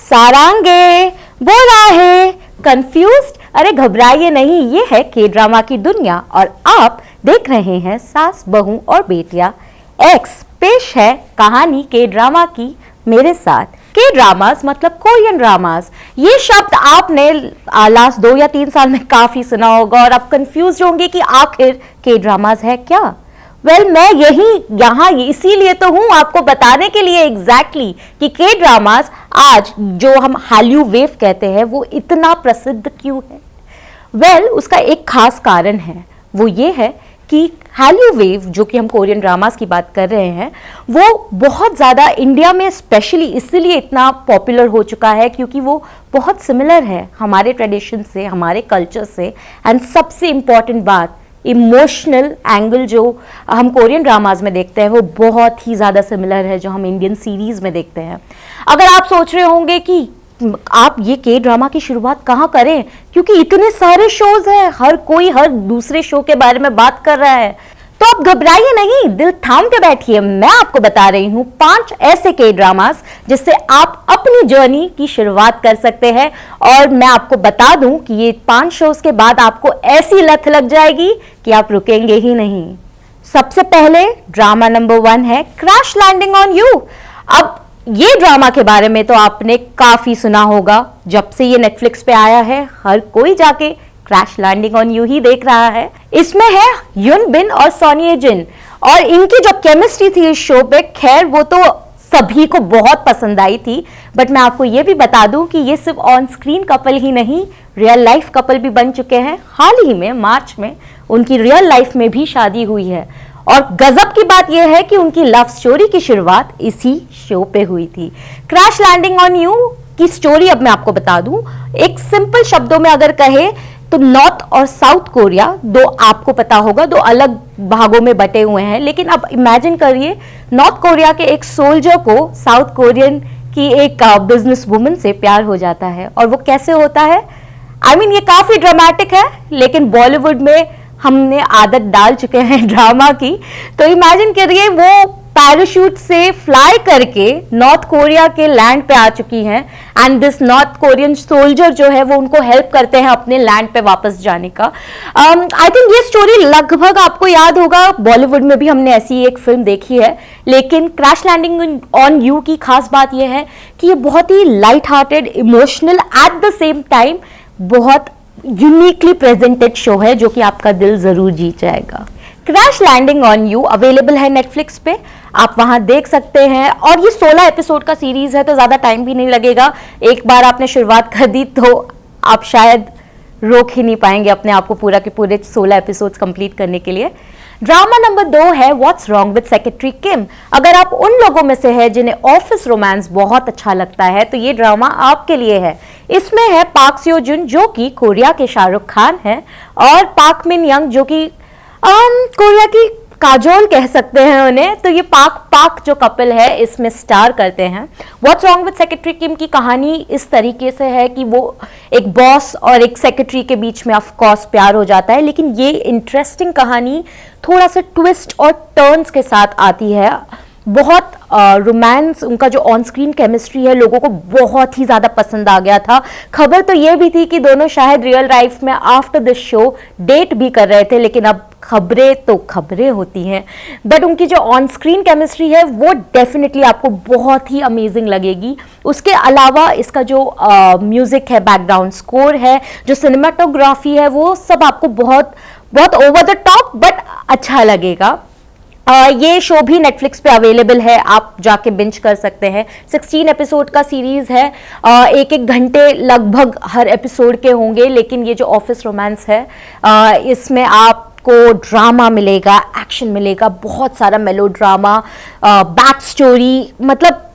सारांगे बोला है कंफ्यूज्ड। अरे घबराइए नहीं, ये है के ड्रामा की दुनिया और आप देख रहे हैं सास बहू और बेटियां एक्स। पेश है कहानी के ड्रामा की मेरे साथ। के ड्रामास मतलब कोरियन ड्रामास, ये शब्द आपने लास्ट 2 या 3 साल में काफी सुना होगा और आप कंफ्यूज होंगे कि आखिर के ड्रामास है क्या। मैं यहाँ इसीलिए तो हूँ आपको बताने के लिए एग्जैक्टली कि के ड्रामास आज जो हम हाल्यू वेव कहते हैं वो इतना प्रसिद्ध क्यों है। उसका एक खास कारण है, वो ये है कि हाल्यू वेव जो कि हम कोरियन ड्रामास की बात कर रहे हैं वो बहुत ज़्यादा इंडिया में स्पेशली इसीलिए इतना पॉपुलर हो चुका है क्योंकि वो बहुत सिमिलर है हमारे ट्रेडिशन से, हमारे कल्चर से। एंड सबसे इम्पॉर्टेंट बात, इमोशनल एंगल जो हम कोरियन ड्रामाज में देखते हैं वो बहुत ही ज़्यादा सिमिलर है जो हम इंडियन सीरीज़ में देखते हैं। अगर आप सोच रहे होंगे कि आप ये के ड्रामा की शुरुआत कहाँ करें क्योंकि इतने सारे शोज हैं, हर कोई हर दूसरे शो के बारे में बात कर रहा है, तो आप घबराइए नहीं, दिल थाम के बैठिए। मैं आपको बता रही हूँ 5 ऐसे के ड्रामास जिससे आप अपनी जर्नी की शुरुआत कर सकते हैं। और मैं आपको बता दूं कि ये 5 शोज के बाद आपको ऐसी लत लग जाएगी कि आप रुकेंगे ही नहीं। सबसे पहले ड्रामा नंबर 1 है क्रैश लैंडिंग ऑन यू। अब ये ड्रामा के बारे में तो आपने काफी सुना होगा, जब से ये नेटफ्लिक्स पे आया है हर कोई जाके क्रैश लैंडिंग ऑन यू ही देख रहा है। इसमें है युन बिन और सोनिए जिन और इनकी जो केमिस्ट्री थी इस शो पे, खैर वो तो सभी को बहुत पसंद आई थी। बट मैं आपको ये भी बता दूं कि ये सिर्फ ऑन स्क्रीन कपल ही नहीं, रियल लाइफ कपल भी बन चुके हैं। हाल ही में मार्च में उनकी रियल लाइफ में भी शादी हुई है और गजब की बात यह है कि उनकी लव स्टोरी की शुरुआत इसी शो पे हुई थी। क्रैश लैंडिंग ऑन यू की स्टोरी अब मैं आपको बता दूं, एक सिंपल शब्दों में अगर कहे तो नॉर्थ और साउथ कोरिया, दो आपको पता होगा दो अलग भागों में बटे हुए हैं, लेकिन अब इमेजिन करिए नॉर्थ कोरिया के एक सोल्जर को साउथ कोरियन की एक बिजनेस वुमन से प्यार हो जाता है। और वो कैसे होता है, ये काफी ड्रामेटिक है लेकिन बॉलीवुड में हमने आदत डाल चुके हैं ड्रामा की। तो इमेजिन करिए वो पैराशूट से फ्लाई करके नॉर्थ कोरिया के लैंड पे आ चुकी हैं and this north Korean soldier जो है वो उनको हेल्प करते हैं अपने लैंड पे वापस जाने का। आई थिंक ये स्टोरी लगभग आपको याद होगा, बॉलीवुड में भी हमने ऐसी एक फिल्म देखी है। लेकिन क्रैश लैंडिंग ऑन यू की खास बात यह है कि ये बहुत ही light hearted, emotional, at the same time बहुत यूनिकली प्रेजेंटेड शो है जो कि आपका दिल जरूर जीत जाएगा। Crash Landing on You available है नेटफ्लिक्स पे, आप वहां देख सकते हैं। और ये 16 एपिसोड का सीरीज है तो ज्यादा टाइम भी नहीं लगेगा। एक बार आपने शुरुआत कर दी तो आप शायद रोक ही नहीं पाएंगे अपने आप को पूरा के पूरे 16 एपिसोड्स कंप्लीट करने के लिए। ड्रामा नंबर 2 है व्हाट्स रॉन्ग विद सेक्रेटरी किम। अगर आप उन लोगों में से है जिन्हें ऑफिस रोमांस बहुत अच्छा लगता है तो ये ड्रामा आपके लिए है। इसमें है पार्क सियो जुन जो कि कोरिया के शाहरुख खान है और पार्क मिन यंग जो कि कोरिया की काजोल कह सकते हैं उन्हें। तो ये पाक जो कपल है इसमें स्टार करते हैं। व्हाट्स रॉन्ग विद सेक्रेटरी किम की कहानी इस तरीके से है कि वो एक बॉस और एक सेक्रेटरी के बीच में ऑफ कोर्स प्यार हो जाता है, लेकिन ये इंटरेस्टिंग कहानी थोड़ा सा ट्विस्ट और टर्न्स के साथ आती है। बहुत रोमांस, उनका जो ऑन स्क्रीन केमिस्ट्री है लोगों को बहुत ही ज़्यादा पसंद आ गया था। खबर तो ये भी थी कि दोनों शायद रियल लाइफ में आफ्टर दिस शो डेट भी कर रहे थे, लेकिन अब खबरें तो खबरें होती हैं। बट उनकी जो ऑन स्क्रीन केमिस्ट्री है वो डेफिनेटली आपको बहुत ही अमेजिंग लगेगी। उसके अलावा इसका जो म्यूजिक है, बैकग्राउंड स्कोर है, जो सिनेमाटोग्राफी है, वो सब आपको बहुत बहुत ओवर द टॉप बट अच्छा लगेगा। ये शो भी नेटफ्लिक्स पे अवेलेबल है, आप जाके बिंज कर सकते हैं। 16 एपिसोड का सीरीज है, 1-1 घंटे लगभग हर एपिसोड के होंगे। लेकिन ये जो ऑफिस रोमांस है इसमें आपको ड्रामा मिलेगा, एक्शन मिलेगा, बहुत सारा मेलो ड्रामा, बैक स्टोरी, मतलब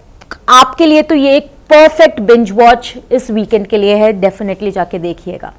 आपके लिए तो ये एक परफेक्ट बिंज वॉच इस वीकेंड के लिए है। डेफिनेटली जाके देखिएगा।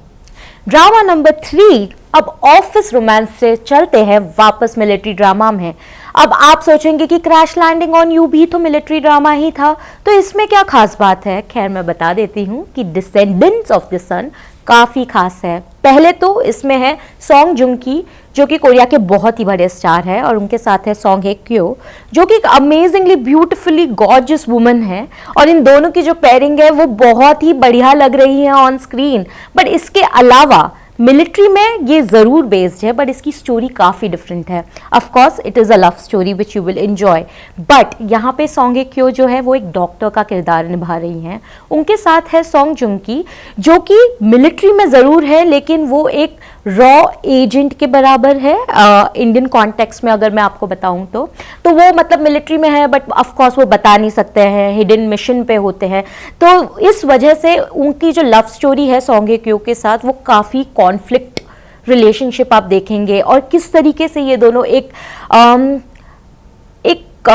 ड्रामा नंबर 3, अब ऑफिस रोमांस से चलते हैं वापस मिलिट्री ड्रामा में। अब आप सोचेंगे कि क्रैश लैंडिंग ऑन यू भी तो मिलिट्री ड्रामा ही था, तो इसमें क्या खास बात है? खैर मैं बता देती हूँ कि डिसेंडेंट्स ऑफ द सन काफ़ी खास है। पहले तो इसमें है सॉन्ग जुंग की, जो कि कोरिया के बहुत ही बड़े स्टार है, और उनके साथ है सॉन्ग है क्यो, जो कि एक अमेजिंगली ब्यूटिफुली गॉर्जियस वुमन है, और इन दोनों की जो पेयरिंग है वो बहुत ही बढ़िया लग रही है ऑन स्क्रीन। बट इसके अलावा मिलिट्री में ये ज़रूर बेस्ड है, बट इसकी स्टोरी काफ़ी डिफरेंट है। Of course it is a love story which you will enjoy, but यहाँ पे सॉन्ग है क्यो जो है वो एक डॉक्टर का किरदार निभा रही हैं। उनके साथ है सॉन्ग जुंग की, जो कि मिलिट्री में ज़रूर है लेकिन वो एक रॉ एजेंट के बराबर है इंडियन कॉन्टेक्स्ट में, अगर मैं आपको बताऊं तो वो मतलब मिलिट्री में है बट ऑफ कोर्स वो बता नहीं सकते हैं, हिडन मिशन पे होते हैं। तो इस वजह से उनकी जो लव स्टोरी है सॉन्ग है क्यो के साथ, वो काफ़ी कॉन्फ्लिक्ट रिलेशनशिप आप देखेंगे, और किस तरीके से ये दोनों एक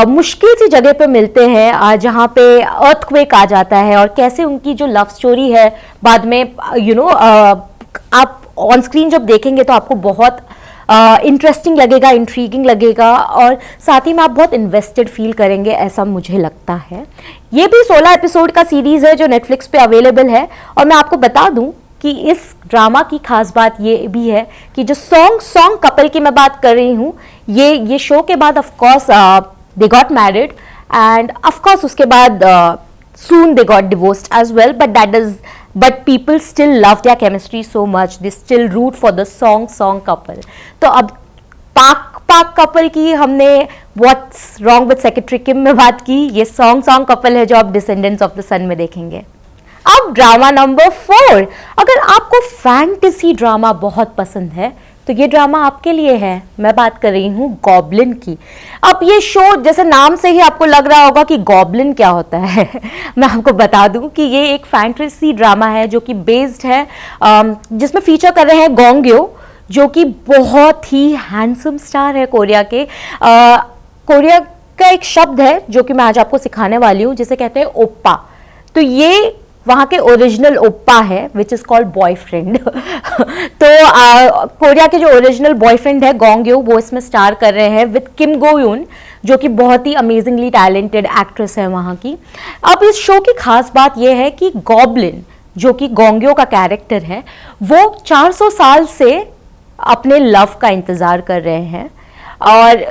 मुश्किल सी जगह पे मिलते हैं जहाँ पे अर्थक्वेक आ जाता है, और कैसे उनकी जो लव स्टोरी है बाद में आप ऑन स्क्रीन जब देखेंगे तो आपको बहुत इंटरेस्टिंग लगेगा, इंट्रीगिंग लगेगा, और साथ ही में आप बहुत इन्वेस्टेड फील करेंगे, ऐसा मुझे लगता है। ये भी 16 एपिसोड का सीरीज है जो नेटफ्लिक्स पे अवेलेबल है, और मैं आपको बता दूं कि इस ड्रामा की खास बात ये भी है कि जो सॉन्ग कपल की मैं बात कर रही हूँ, ये शो के बाद of course they got married, end of course उसके बाद soon they got divorced as well, but people still love their chemistry so much, they still root for the song couple. तो अब पाक कपल की हमने What's Wrong with Secretary Kim में बात की, ये सॉन्ग कपल है जो आप डिसेंडेंट्स ऑफ द सन में देखेंगे। अब ड्रामा नंबर 4, अगर आपको फैंटेसी ड्रामा बहुत पसंद है तो ये ड्रामा आपके लिए है। मैं बात कर रही हूँ गॉब्लिन की। अब ये शो जैसे नाम से ही आपको लग रहा होगा कि गॉब्लिन क्या होता है मैं आपको बता दूं कि ये एक फैंटेसी ड्रामा है जो कि बेस्ड है जिसमें फीचर कर रहे हैं गोंग्यो, जो कि बहुत ही हैंडसम स्टार है कोरिया के। कोरिया का एक शब्द है जो कि मैं आज आपको सिखाने वाली हूँ, जिसे कहते हैं ओप्पा। तो ये वहाँ के ओरिजिनल ओप्पा है विच इज कॉल्ड बॉयफ्रेंड तो कोरिया के जो ओरिजिनल बॉयफ्रेंड है गोंग्यो, वो इसमें स्टार कर रहे हैं विद किम गो यून, जो कि बहुत ही अमेजिंगली टैलेंटेड एक्ट्रेस है वहाँ की। अब इस शो की खास बात यह है कि गॉब्लिन जो कि गोंग्यो का कैरेक्टर है, वो 400 साल से अपने लव का इंतजार कर रहे हैं, और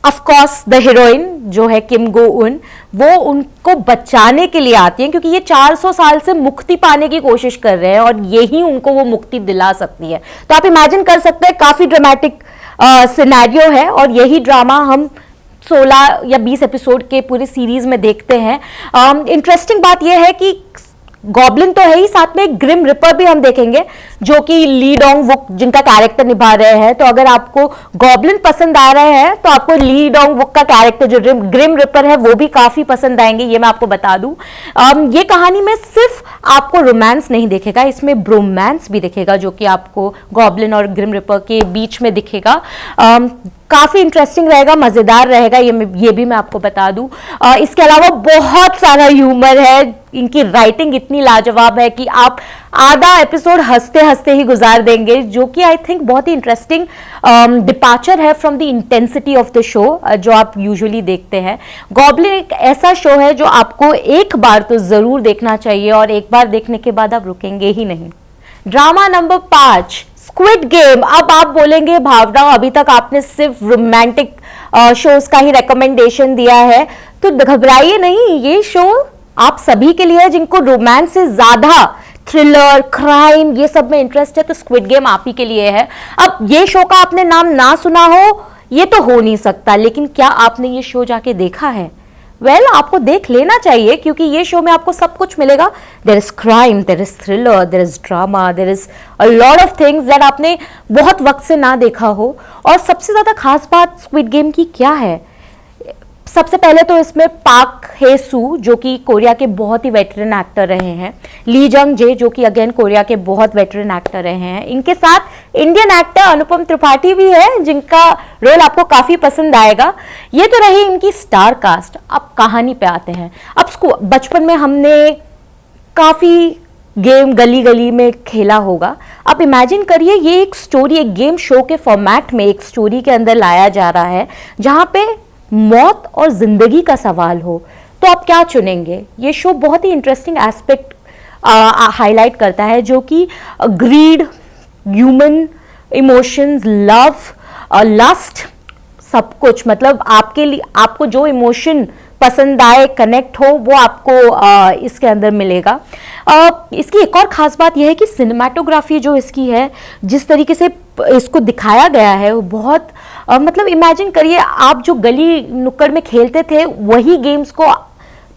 ऑफ कोर्स द हीरोइन जो है किम गो उन, वो उनको बचाने के लिए आती है, क्योंकि ये 400 साल से मुक्ति पाने की कोशिश कर रहे हैं और यही उनको वो मुक्ति दिला सकती है। तो आप इमेजिन कर सकते हैं, काफी ड्रामेटिक सिनेरियो है, और यही ड्रामा हम 16 या 20 एपिसोड के पूरे सीरीज में देखते हैं। इंटरेस्टिंग बात यह है कि गॉब्लिन तो है ही, साथ में एक ग्रिम रिपर भी हम देखेंगे जो कि ली डोंग वुक जिनका कैरेक्टर निभा रहे हैं। तो अगर आपको गॉब्लिन पसंद आ रहे हैं तो आपको ली डोंग वुक का कैरेक्टर जो ग्रिम रिपर है वो भी काफी पसंद आएंगे, ये मैं आपको बता दूं। ये कहानी में सिर्फ आपको रोमांस नहीं दिखेगा, इसमें ब्रोमांस भी दिखेगा जो कि आपको गॉब्लिन और ग्रिम रिपर के बीच में दिखेगा। काफी इंटरेस्टिंग रहेगा, मजेदार रहेगा, ये भी मैं आपको बता दूं। इसके अलावा बहुत सारा ह्यूमर है, इनकी राइटिंग इतनी लाजवाब है कि आप आधा एपिसोड हंसते हंसते ही गुजार देंगे, जो कि आई थिंक बहुत ही इंटरेस्टिंग डिपार्चर है from the intensity of the show जो आप यूजुअली देखते हैं। गॉब्लिन एक ऐसा शो है जो आपको एक बार तो जरूर देखना चाहिए, और एक बार देखने के बाद आप रुकेंगे ही नहीं। Drama number 5, squid game. अब आप बोलेंगे भावना, अभी तक आपने सिर्फ रोमांटिक शोज का ही रिकमेंडेशन दिया है, तो घबराइए नहीं, ये शो आप सभी के लिए है जिनको रोमांस से ज्यादा थ्रिलर, क्राइम, ये सब में इंटरेस्ट है, तो स्क्विड गेम आप ही के लिए है। अब ये शो का आपने नाम ना सुना हो ये तो हो नहीं सकता, लेकिन क्या आपने ये शो जाके देखा है? वेल, आपको देख लेना चाहिए, क्योंकि ये शो में आपको सब कुछ मिलेगा। There is crime, there is thriller, there is drama, there is a lot of things that आपने बहुत वक्त से ना देखा हो। और सबसे ज्यादा खास बात स्क्विड गेम की क्या है? सबसे पहले तो इसमें पाक हे सू जो कि कोरिया के बहुत ही वेटरन एक्टर रहे हैं, ली जंग जे जो कि अगेन कोरिया के बहुत वेटरन एक्टर रहे हैं, इनके साथ इंडियन एक्टर अनुपम त्रिपाठी भी है जिनका रोल आपको काफी पसंद आएगा। ये तो रही इनकी स्टार कास्ट। अब कहानी पे आते हैं। अब बचपन में हमने काफी गेम गली गली में खेला होगा। आप इमेजिन करिए ये एक स्टोरी, एक गेम शो के फॉर्मेट में एक स्टोरी के अंदर लाया जा रहा है जहां पे मौत और जिंदगी का सवाल हो, तो आप क्या चुनेंगे? ये शो बहुत ही इंटरेस्टिंग एस्पेक्ट हाईलाइट करता है, जो कि greed, human emotions, love, lust, सब कुछ, मतलब आपके लिए आपको जो इमोशन पसंद आए, कनेक्ट हो, वो आपको इसके अंदर मिलेगा। इसकी एक और ख़ास बात यह है कि सिनेमाटोग्राफी जो इसकी है, जिस तरीके से इसको दिखाया गया है, वो बहुत मतलब इमेजिन करिए आप जो गली नुक्कड़ में खेलते थे वही गेम्स को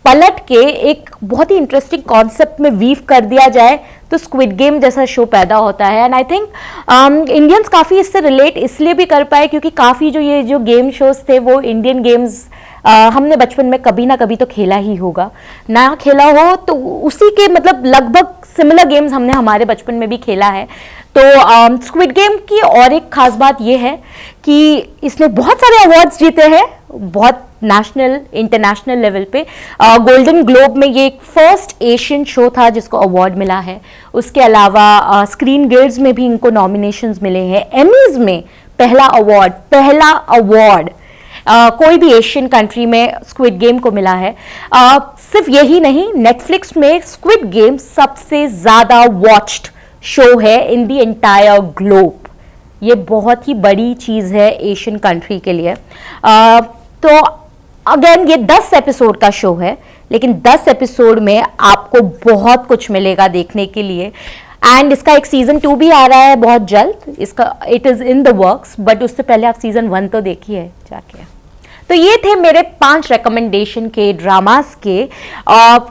पलट के एक बहुत ही इंटरेस्टिंग कॉन्सेप्ट में वीव कर दिया जाए तो स्क्विड गेम जैसा शो पैदा होता है। एंड आई थिंक इंडियंस काफ़ी इससे रिलेट इसलिए भी कर पाए क्योंकि काफ़ी जो गेम शोज थे वो इंडियन गेम्स हमने बचपन में कभी ना कभी तो खेला ही होगा, ना खेला हो तो उसी के मतलब लगभग सिमिलर गेम्स हमने हमारे बचपन में भी खेला है। तो स्क्विड गेम की और एक खास बात यह है कि इसने बहुत सारे अवार्ड्स जीते हैं, बहुत नेशनल इंटरनेशनल लेवल पे। गोल्डन ग्लोब में ये एक फर्स्ट एशियन शो था जिसको अवार्ड मिला है। उसके अलावा स्क्रीन गिल्ड्स में भी इनको नॉमिनेशंस मिले हैं। एमीज में पहला अवार्ड कोई भी एशियन कंट्री में स्क्विड गेम को मिला है। सिर्फ यही नहीं, नेटफ्लिक्स में स्क्विड गेम सबसे ज्यादा वॉच्ड शो है इन द एंटायर ग्लोब। ये बहुत ही बड़ी चीज़ है एशियन कंट्री के लिए। तो अगेन ये 10 एपिसोड का शो है, लेकिन 10 एपिसोड में आपको बहुत कुछ मिलेगा देखने के लिए। एंड इसका एक सीजन 2 भी आ रहा है बहुत जल्द, इसका it is in the works, but उससे पहले आप सीजन 1 तो देखिए जाके। तो ये थे मेरे 5 रिकमेंडेशन के ड्रामास के।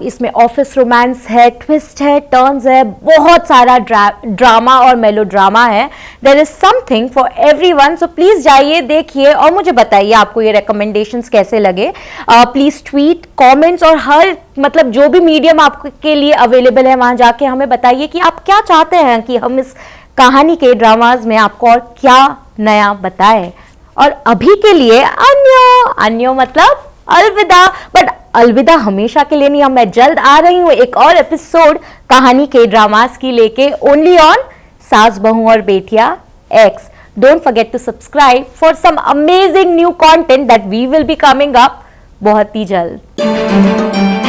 इसमें ऑफिस रोमांस है, ट्विस्ट है, टर्न्स है, बहुत सारा ड्रामा और मेलो ड्रामा है। There is something for everyone. So please जाइए, देखिए और मुझे बताइए आपको ये रिकमेंडेशंस कैसे लगे। प्लीज ट्वीट, कमेंट्स और हर मतलब जो भी मीडियम आपके लिए अवेलेबल है वहां जाके हमें बताइए कि आप क्या चाहते हैं कि हम इस कहानी के ड्रामाज में आपको और क्या नया बताएं। और अभी के लिए अन्यो मतलब अलविदा। बट अलविदा हमेशा के लिए नहीं, मैं जल्द आ रही हूँ एक और एपिसोड कहानी के ड्रामास की लेके, ओनली ऑन सास बहू और बेटिया एक्स। Don't forget to subscribe for some amazing new content that we will be coming up बहुत ही जल्द।